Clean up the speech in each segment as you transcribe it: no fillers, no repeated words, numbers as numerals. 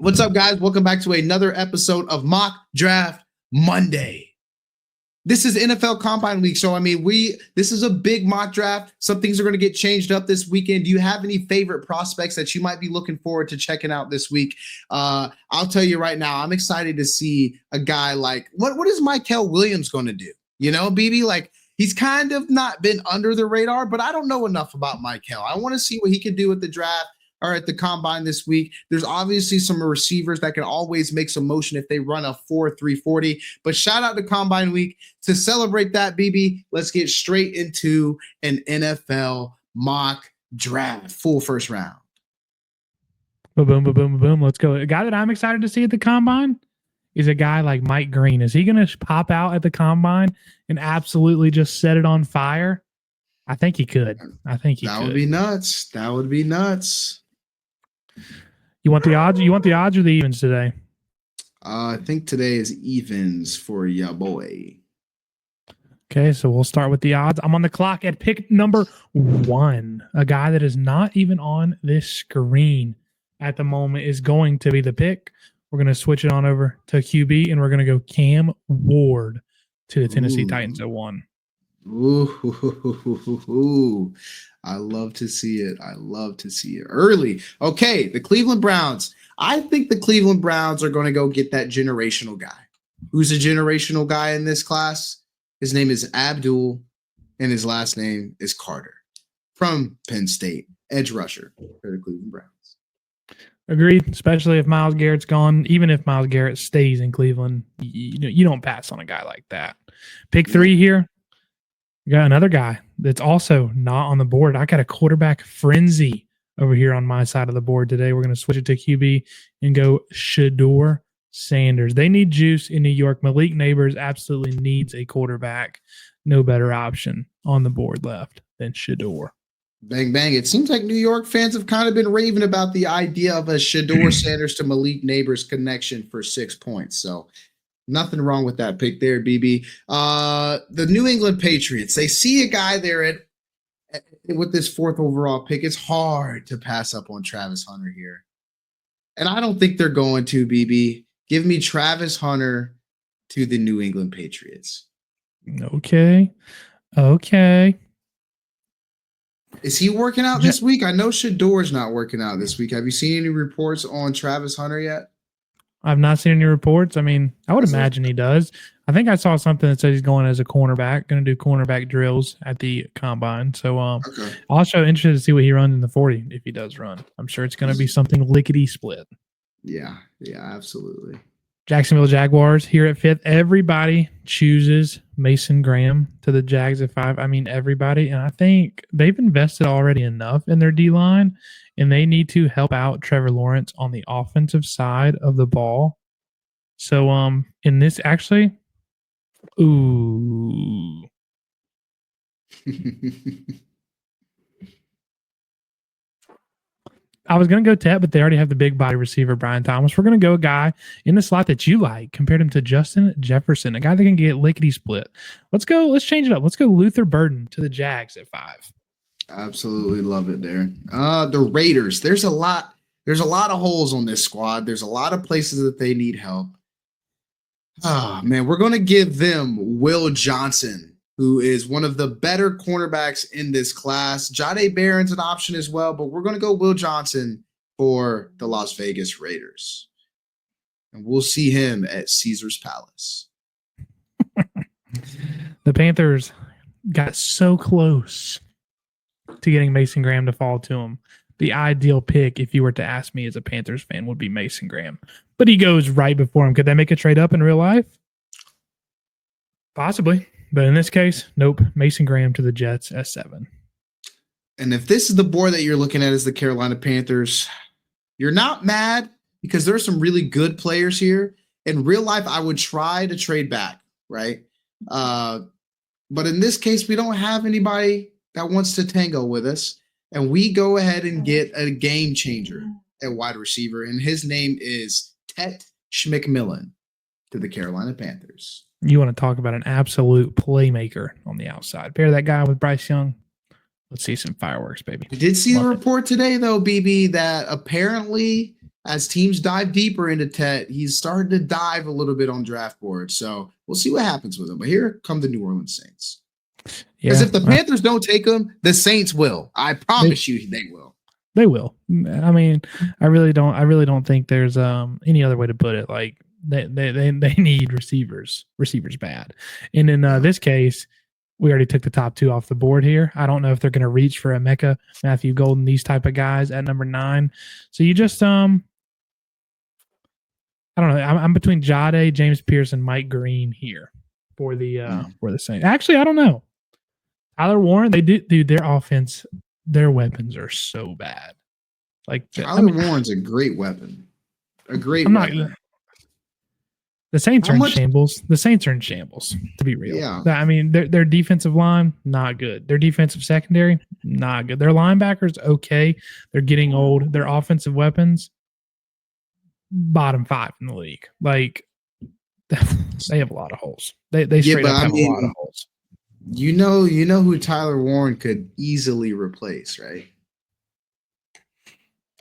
What's up, guys? Welcome back to another episode of Mock Draft Monday. This is NFL Combine Week, so this is a big mock draft. Some things are going to get changed up this weekend. Do you have any favorite prospects that you might be looking forward to checking out this week? I'll tell you right now, I'm excited to see a guy like what is Mykel Williams going to do? You know, BB, like he's kind of not been under the radar, but I don't know enough about Mykel. I want to see what he can do at the draft or at the combine this week. There's obviously some receivers that can always make some motion if they run a 4.340. But shout out to Combine Week. To celebrate that, BB, let's get straight into an NFL mock draft, full first round. Boom, boom, boom, boom, boom. Let's go. A guy that I'm excited to see at the combine is a guy like Mike Green. Is he going to pop out at the combine and absolutely just set it on fire? I think he could. That would be nuts. That would be nuts. You want the odds? You want the odds or the evens today? I think today is evens for ya boy. Okay, so we'll start with the odds. I'm on the clock at pick number 1. A guy that is not even on this screen at the moment is going to be the pick. We're going to switch it on over to QB, and we're going to go Cam Ward to the Tennessee Titans at 1. Ooh, I love to see it. Early. Okay, the Cleveland Browns. I think the Cleveland Browns are going to go get that generational guy. Who's a generational guy in this class? His name is Abdul, and his last name is Carter from Penn State, edge rusher for the Cleveland Browns. Agreed, especially if Myles Garrett's gone. Even if Myles Garrett stays in Cleveland, you don't pass on a guy like that. Pick 3 here. We got another guy that's also not on the board. I got a quarterback frenzy over here on my side of the board today. We're going to switch it to QB and go Shedeur Sanders. They need juice in New York. Malik Neighbors absolutely needs a quarterback. No better option on the board left than Shedeur. Bang, bang. It seems like New York fans have kind of been raving about the idea of a Shedeur Sanders to Malik Neighbors connection for 6 points. So nothing wrong with that pick there, BB. The New England Patriots, they see a guy there with this 4th overall pick. It's hard to pass up on Travis Hunter here. And I don't think they're going to, BB. Give me Travis Hunter to the New England Patriots. Okay. Is he working out this week? I know Shedeur's not working out this week. Have you seen any reports on Travis Hunter yet? I've not seen any reports. I mean, I would imagine he does. I think I saw something that says he's going as a cornerback, going to do cornerback drills at the combine. So okay. Also interested to see what he runs in the 40 if he does run. I'm sure it's going to be something lickety split. Yeah, absolutely. Jacksonville Jaguars here at 5th. Everybody chooses Mason Graham to the Jags at 5. I mean, everybody. And I think they've invested already enough in their D-line, and they need to help out Trevor Lawrence on the offensive side of the ball. So in this actually, ooh. I was going to go Tet, but they already have the big body receiver, Brian Thomas. We're going to go a guy in the slot that you like, compared him to Justin Jefferson, a guy that can get lickety split. Let's change it up. Let's go Luther Burden to the Jags at 5. Absolutely love it there. The Raiders, there's a lot of holes on this squad. There's a lot of places that they need help. Oh, man, we're going to give them Will Johnson, who is one of the better cornerbacks in this class. Jahdae Barron's an option as well, but we're going to go Will Johnson for the Las Vegas Raiders. And we'll see him at Caesar's Palace. The Panthers got so close to getting Mason Graham to fall to him. The ideal pick, if you were to ask me as a Panthers fan, would be Mason Graham. But he goes right before him. Could they make a trade up in real life? Possibly. But in this case, nope. Mason Graham to the Jets at 7. And if this is the board that you're looking at as the Carolina Panthers, you're not mad because there are some really good players here. In real life, I would try to trade back, right? But in this case, we don't have anybody that wants to tango with us. And we go ahead and get a game changer at wide receiver. And his name is Tet Schmickmillan to the Carolina Panthers. You want to talk about an absolute playmaker on the outside. Pair that guy with Bryce Young. Let's see some fireworks, baby. We did see the report today, though, BB, that apparently as teams dive deeper into Tet, he's starting to dive a little bit on draft boards. So we'll see what happens with him. But here come the New Orleans Saints. Because if the Panthers don't take him, the Saints will. I promise you they will. They will. I mean, I really don't think there's any other way to put it. Like they need receivers bad. And in this case, we already took the top 2 off the board here. I don't know if they're going to reach for Emeka, Matthew Golden, these type of guys at number 9. So you just I don't know. I'm between Jade, James Pierce, and Mike Green here for the Saints. Actually, I don't know. Tyler Warren, they did, dude. Their offense, their weapons are so bad. Like Tyler Warren's a great weapon. A great weapon. The Saints are in shambles. The Saints are in shambles, to be real. Yeah. I mean, their defensive line, not good. Their defensive secondary, not good. Their linebackers, okay. They're getting old. Their offensive weapons, bottom 5 in the league. Like, they have a lot of holes. They straight up have a lot of holes. You know who Tyler Warren could easily replace, right?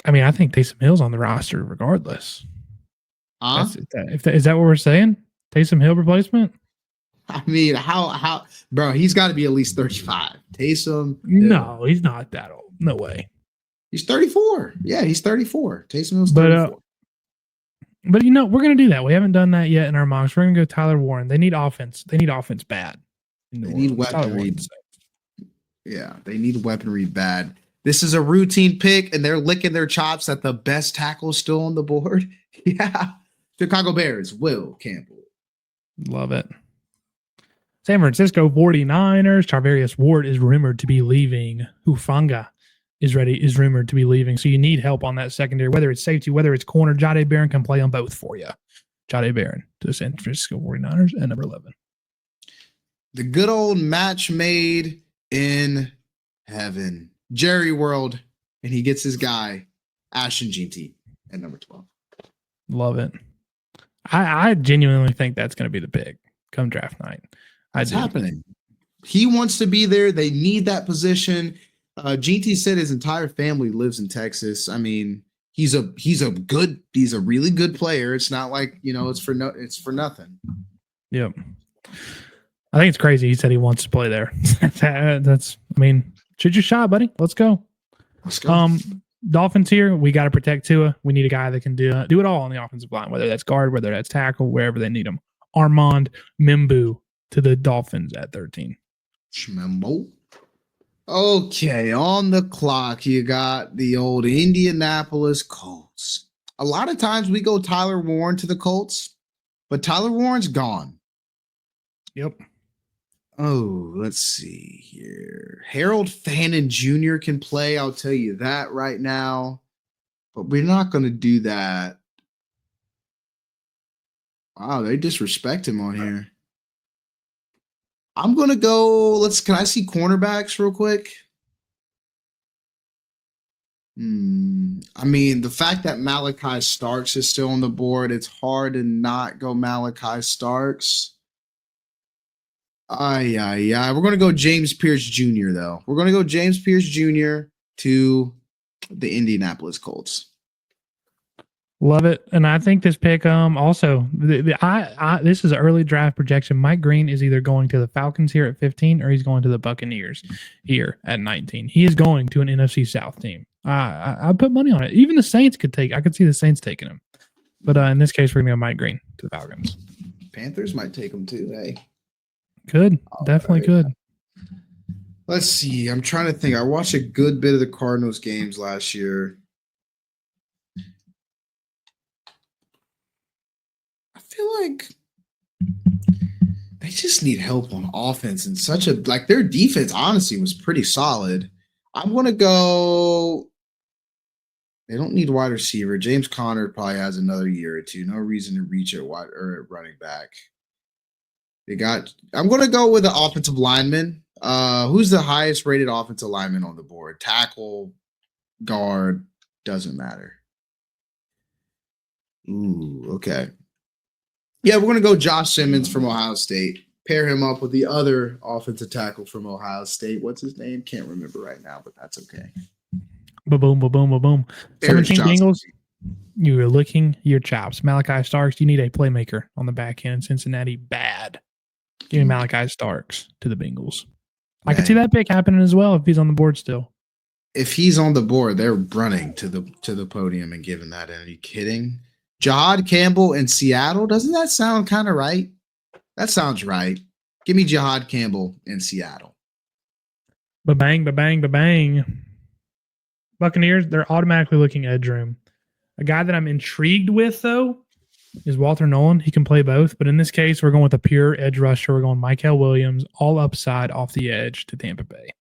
I mean, I think Taysom Hill's on the roster regardless. Is that what we're saying? Taysom Hill replacement? I mean, how bro, he's got to be at least 35. Taysom? No, he's not that old. No way. He's 34. Yeah, he's 34. Taysom Hill's 34. But we're going to do that. We haven't done that yet in our mocks. We're going to go Tyler Warren. They need offense. They need offense bad. They need weaponry. Yeah, they need weaponry bad. This is a routine pick, and they're licking their chops that the best tackle is still on the board. Yeah. Chicago Bears, Will Campbell. Love it. San Francisco 49ers. Charvarius Ward is rumored to be leaving. Hufanga is rumored to be leaving. So you need help on that secondary, whether it's safety, whether it's corner. Jahdae Barron can play on both for you. Jahdae Barron to the San Francisco 49ers and number 11. The good old match made in heaven. Jerry World, and he gets his guy, Ashton GT, at number 12. Love it. I genuinely think that's going to be the pick come draft night. It's happening. He wants to be there. They need that position. GT said his entire family lives in Texas. I mean, he's a really good player. It's not like, it's for nothing. Yep. I think it's crazy. He said he wants to play there. Shoot your shot, buddy. Let's go. Dolphins here. We got to protect Tua. We need a guy that can do it all on the offensive line, whether that's guard, whether that's tackle, wherever they need him. Armand Membu to the Dolphins at 13. Membu. Okay, on the clock, you got the old Indianapolis Colts. A lot of times we go Tyler Warren to the Colts, but Tyler Warren's gone. Yep. Oh, let's see here. Harold Fannin Jr. can play. I'll tell you that right now. But we're not going to do that. Wow, they disrespect him on here. I'm going to go. Can I see cornerbacks real quick? I mean, the fact that Malachi Starks is still on the board, it's hard to not go Malachi Starks. Yeah. We're going to go James Pierce Jr., though. We're going to go James Pierce Jr. to the Indianapolis Colts. Love it. And I think this pick also, this is an early draft projection. Mike Green is either going to the Falcons here at 15 or he's going to the Buccaneers here at 19. He is going to an NFC South team. I put money on it. Even the Saints I could see the Saints taking him. But in this case, we're going to go Mike Green to the Falcons. Panthers might take him too, hey? Could. Definitely could. Let's see. I'm trying to think. I watched a good bit of the Cardinals games last year. I feel like they just need help on offense and their defense honestly was pretty solid. I'm going to go. They don't need wide receiver. James Conner probably has another year or two. No reason to reach at wide or at running back. I'm going to go with the offensive lineman. Who's the highest rated offensive lineman on the board? Tackle, guard, doesn't matter. Ooh, okay. Yeah, we're going to go Josh Simmons from Ohio State. Pair him up with the other offensive tackle from Ohio State. What's his name? Can't remember right now, but that's okay. Ba-boom, ba-boom, ba-boom. 17 Bengals. You are licking your chops. Malachi Starks, you need a playmaker on the back end in Cincinnati. Bad. Give me Malachi Starks to the Bengals. I could see that pick happening as well if he's on the board still. If he's on the board, they're running to the podium and giving that in. Are you kidding? Jihad Campbell in Seattle? Doesn't that sound kind of right? That sounds right. Give me Jihad Campbell in Seattle. Ba-bang, ba-bang, ba-bang. Buccaneers, they're automatically looking edge room. A guy that I'm intrigued with, though, is Walter Nolan. He can play both, but in this case, we're going with a pure edge rusher. We're going Mykel Williams, all upside off the edge to Tampa Bay.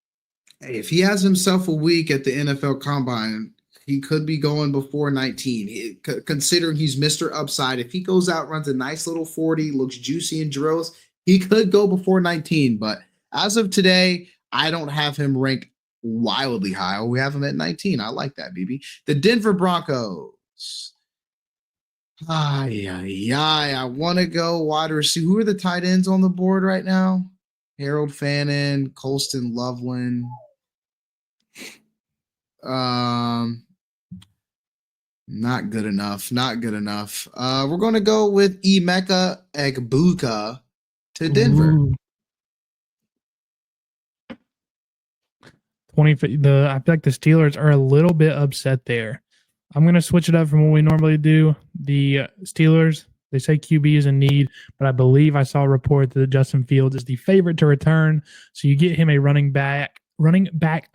Hey, if he has himself a week at the NFL Combine, he could be going before 19. Considering he's Mr. Upside, if he goes out, runs a nice little 40, looks juicy and drills, he could go before 19. But as of today, I don't have him ranked wildly high. We have him at 19. I like that, BB. The Denver Broncos. I want to go wide receiver. Who are the tight ends on the board right now? Harold Fannin, Colston Loveland. Not good enough. Not good enough. We're going to go with Emeka Egbuka to Denver. Ooh. I feel like the Steelers are a little bit upset there. I'm going to switch it up from what we normally do. The Steelers, they say QB is in need, but I believe I saw a report that Justin Fields is the favorite to return. So you get him a running back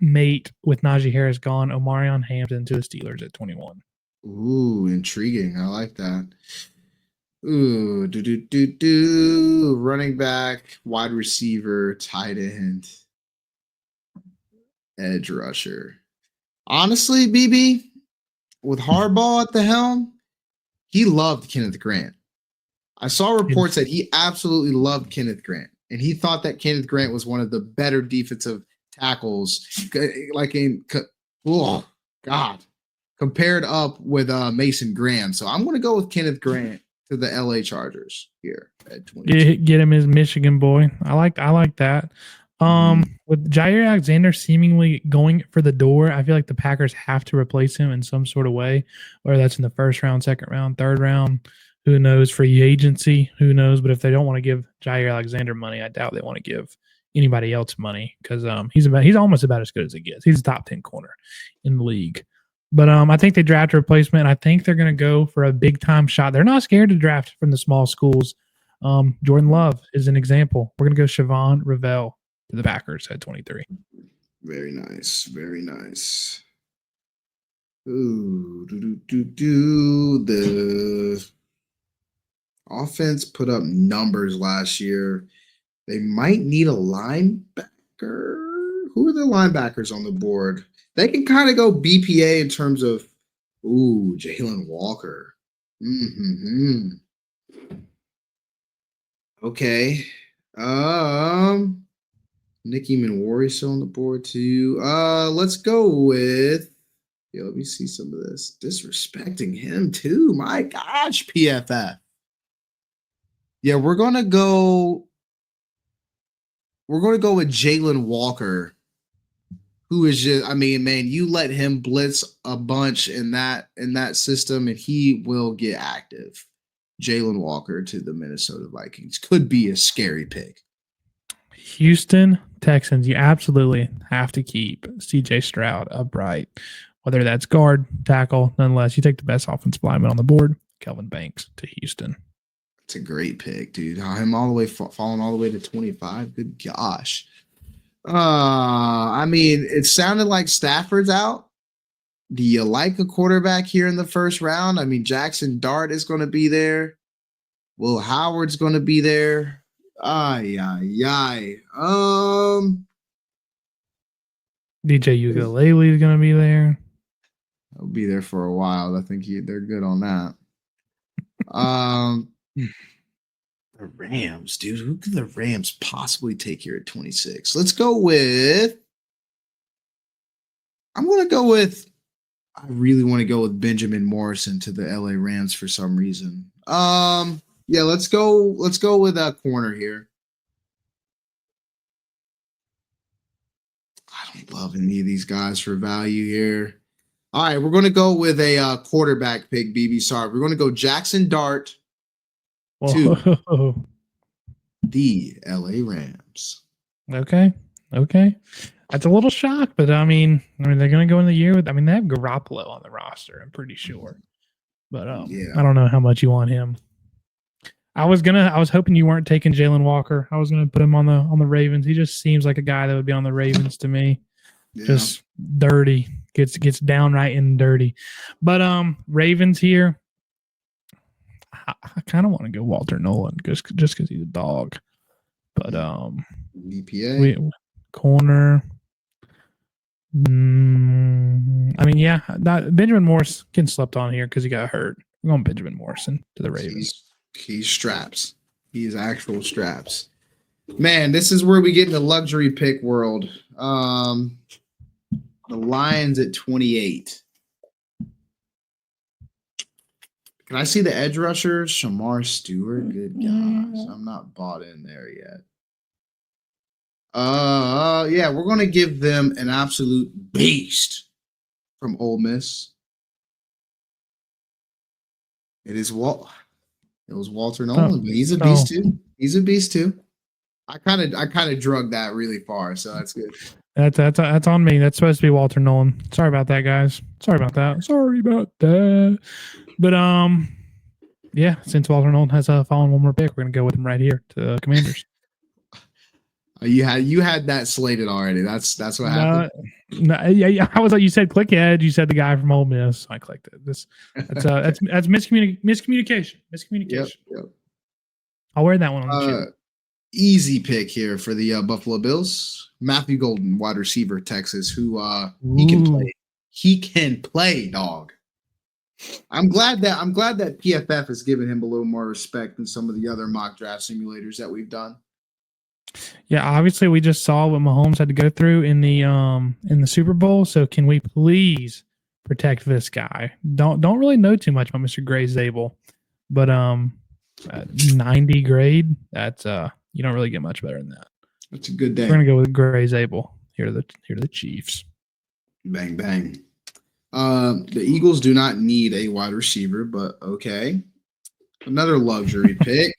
mate with Najee Harris gone, Omarion Hampton to the Steelers at 21. Ooh, intriguing. I like that. Ooh, running back, wide receiver, tight end, edge rusher. Honestly, BB, with Harbaugh at the helm, he loved Kenneth Grant. I saw reports that he absolutely loved Kenneth Grant, and he thought that Kenneth Grant was one of the better defensive tackles, like compared up with Mason Graham. So I'm going to go with Kenneth Grant to the LA Chargers here at 20. Get him his Michigan boy. I like that. With Jair Alexander seemingly going for the door, I feel like the Packers have to replace him in some sort of way, whether that's in the first round, second round, third round. Who knows? Free agency, who knows? But if they don't want to give Jair Alexander money, I doubt they want to give anybody else money because he's almost about as good as it gets. He's a top 10 corner in the league. But I think they draft a replacement. I think they're going to go for a big time shot. They're not scared to draft from the small schools. Jordan Love is an example. We're going to go Siobhan Revell to the Packers at 23. Very nice. Very nice. Ooh, the offense put up numbers last year. They might need a linebacker. Who are the linebackers on the board? They can kind of go BPA in terms of, Jalen Walker. Okay. Nicky Manwari still on the board too. Let's go with. Let me see some of this. Disrespecting him too. My gosh, PFF. Yeah, we're gonna go with Jalen Walker, who is just, man, you let him blitz a bunch in that system and he will get active. Jalen Walker to the Minnesota Vikings could be a scary pick. Houston Texans, you absolutely have to keep CJ Stroud upright, whether that's guard, tackle, nonetheless. You take the best offensive lineman on the board, Kelvin Banks to Houston. It's a great pick, dude. Him all the way falling all the way to 25. Good gosh. It sounded like Stafford's out. Do you like a quarterback here in the first round? Jackson Dart is going to be there. Will Howard's going to be there. DJ Uiagalelei is going to be there. He'll be there for a while. I think they're good on that. The Rams, dude. Who could the Rams possibly take here at 26? Let's go with. I really want to go with Benjamin Morrison to the LA Rams for some reason. Let's go with a corner here. I don't love any of these guys for value here. All right, we're going to go with a quarterback pick, BB. Sorry. We're going to go Jackson Dart to Whoa. the LA Rams. Okay. That's a little shock, but I mean they're going to go in the year with. I mean, they have Garoppolo on the roster. I'm pretty sure, but Yeah. I don't know how much you want him. I was hoping you weren't taking Jalen Walker. I was gonna put him on the Ravens. He just seems like a guy that would be on the Ravens to me. Yeah. Just dirty, gets downright and dirty. But Ravens here. I kind of want to go Walter Nolan just because he's a dog. But BPA corner. I mean, yeah, Benjamin Morris getting slept on here because he got hurt. I'm going Benjamin Morrison to the Ravens. He's straps. He's actual straps. Man, this is where we get in the luxury pick world. The Lions at 28. Can I see the edge rushers? Shamar Stewart. Good gosh. I'm not bought in there yet. Yeah, we're gonna give them an absolute beast from Ole Miss. It was Walter Nolan, but he's a beast too. He's a beast too. I kind of drug that really far, so that's good. That's on me. That's supposed to be Walter Nolan. Sorry about that, guys. Sorry about that. But yeah, since Walter Nolan has fallen one more pick, we're gonna go with him right here to the Commanders. You had that slated already. That's what happened. Yeah. I was like, you said click edge. You said the guy from Ole Miss. I clicked it. That's miscommunication. Yep. I'll wear that one on the chin. Easy pick here for the Buffalo Bills. Matthew Golden, wide receiver, Texas, who he can play. He can play, dog. I'm glad that PFF has given him a little more respect than some of the other mock draft simulators that we've done. Yeah, obviously we just saw what Mahomes had to go through in the Super Bowl. So can we please protect this guy? Don't really know too much about Mr. Gray Zabel, but 90 grade. That's you don't really get much better than that. That's a good day. We're gonna go with Gray Zabel. Here to the Chiefs. Bang bang. The Eagles do not need a wide receiver, but okay. Another luxury pick.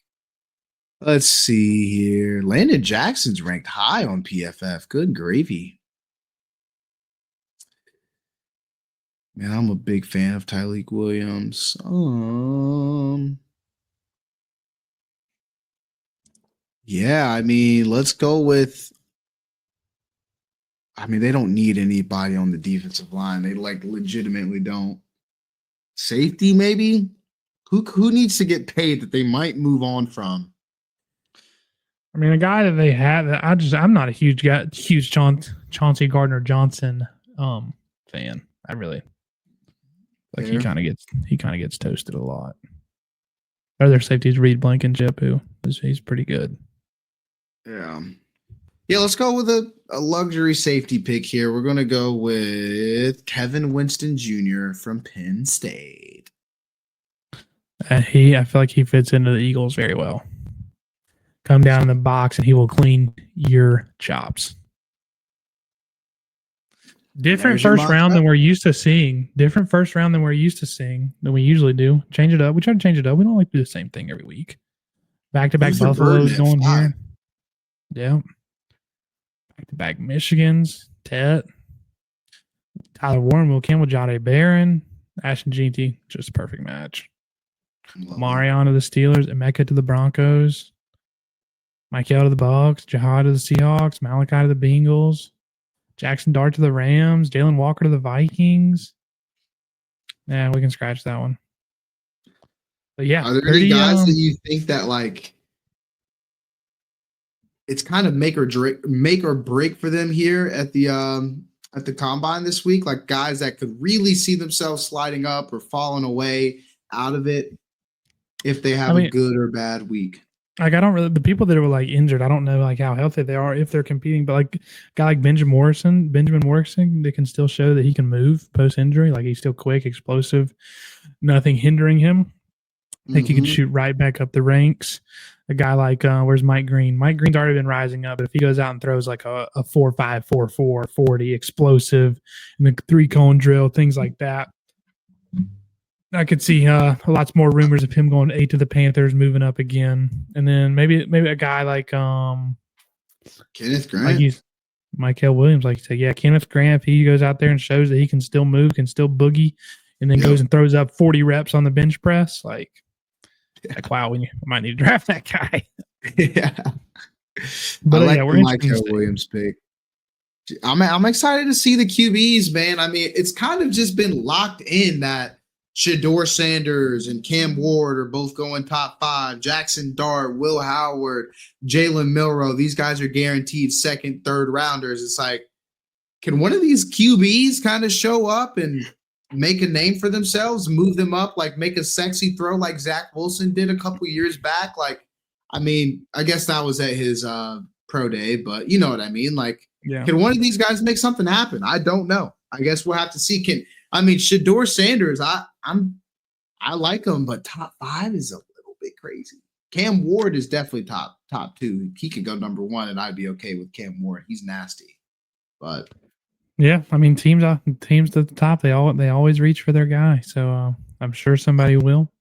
Let's see here. Landon Jackson's ranked high on PFF. Good gravy. Man, I'm a big fan of Tyleik Williams. Yeah, I mean, let's go with. I mean, they don't need anybody on the defensive line. They legitimately don't. Safety, maybe. Who needs to get paid that they might move on from? I mean, a guy that they have. I'm not a huge Chauncey Gardner-Johnson fan. I really like. He kind of gets toasted a lot. Other safeties, Reed Blankenship, he's pretty good. Yeah. Let's go with a luxury safety pick here. We're going to go with Kevin Winston Jr. from Penn State. I feel like he fits into the Eagles very well. Come down in the box and he will clean your chops. Different first round than we're used to seeing. Than we usually do. Change it up. We try to change it up. We don't like to do the same thing every week. Back-to-back Buffalo's going here. Yeah. Back-to-back Michigans. Tet. Tyler Warren, Will Campbell, Jahdae Barron, Ashton Jeanty. Just a perfect match. Marion to the Steelers. Emeka to the Broncos. Michael to the Bucks. Jahad to the Seahawks. Malachi to the Bengals. Jackson Dart to the Rams. Jalen Walker to the Vikings. Yeah, we can scratch that one. But yeah. Are there any guys that you think that it's kind of make or break for them here at the combine this week? Like guys that could really see themselves sliding up or falling away out of it if they have a good or bad week. Like the people that are injured, I don't know how healthy they are if they're competing, but a guy like Benjamin Morrison, they can still show that he can move post injury. Like he's still quick, explosive, nothing hindering him. I think he can shoot right back up the ranks. a guy like where's Mike Green? Mike Green's already been rising up, but if he goes out and throws like a 4.5, 4.4, 40, explosive, and the 3-cone drill, things like that, I could see lots more rumors of him going 8 to the Panthers, moving up again, and then maybe a guy like Kenneth Grant, like he's Michael Williams, like you said, yeah, Kenneth Grant. If he goes out there and shows that he can still move, can still boogie, and then goes and throws up 40 reps on the bench press, like wow, we might need to draft that guy. Yeah, but I like we're the Michael Williams pick. I'm excited to see the QBs, man. I mean, it's kind of just been locked in that Shedeur Sanders and Cam Ward are both going top 5. Jackson Dart, Will Howard, Jalen Milroe. These guys are guaranteed second, third rounders. It's like, can one of these QBs kind of show up and make a name for themselves, move them up, like make a sexy throw like Zach Wilson did a couple years back? Like, I mean, I guess that was at his pro day, but you know what I mean? Like, can one of these guys make something happen? I don't know. I guess we'll have to see. Shedeur Sanders, I like him, but top 5 is a little bit crazy. Cam Ward is definitely top 2. He could go number 1, and I'd be okay with Cam Ward. He's nasty, but yeah, I mean teams at the top, they always reach for their guy. So I'm sure somebody will,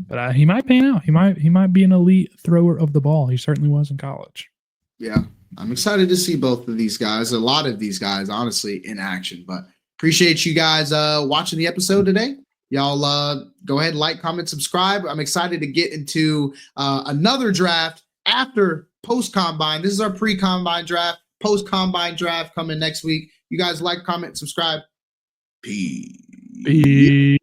but he might pan out. He might be an elite thrower of the ball. He certainly was in college. Yeah, I'm excited to see both of these guys. A lot of these guys, honestly, in action. But appreciate you guys watching the episode today. Y'all go ahead, like, comment, subscribe. I'm excited to get into another draft after post-combine. This is our pre-combine draft. Post-combine draft coming next week. You guys like, comment, subscribe. Peace.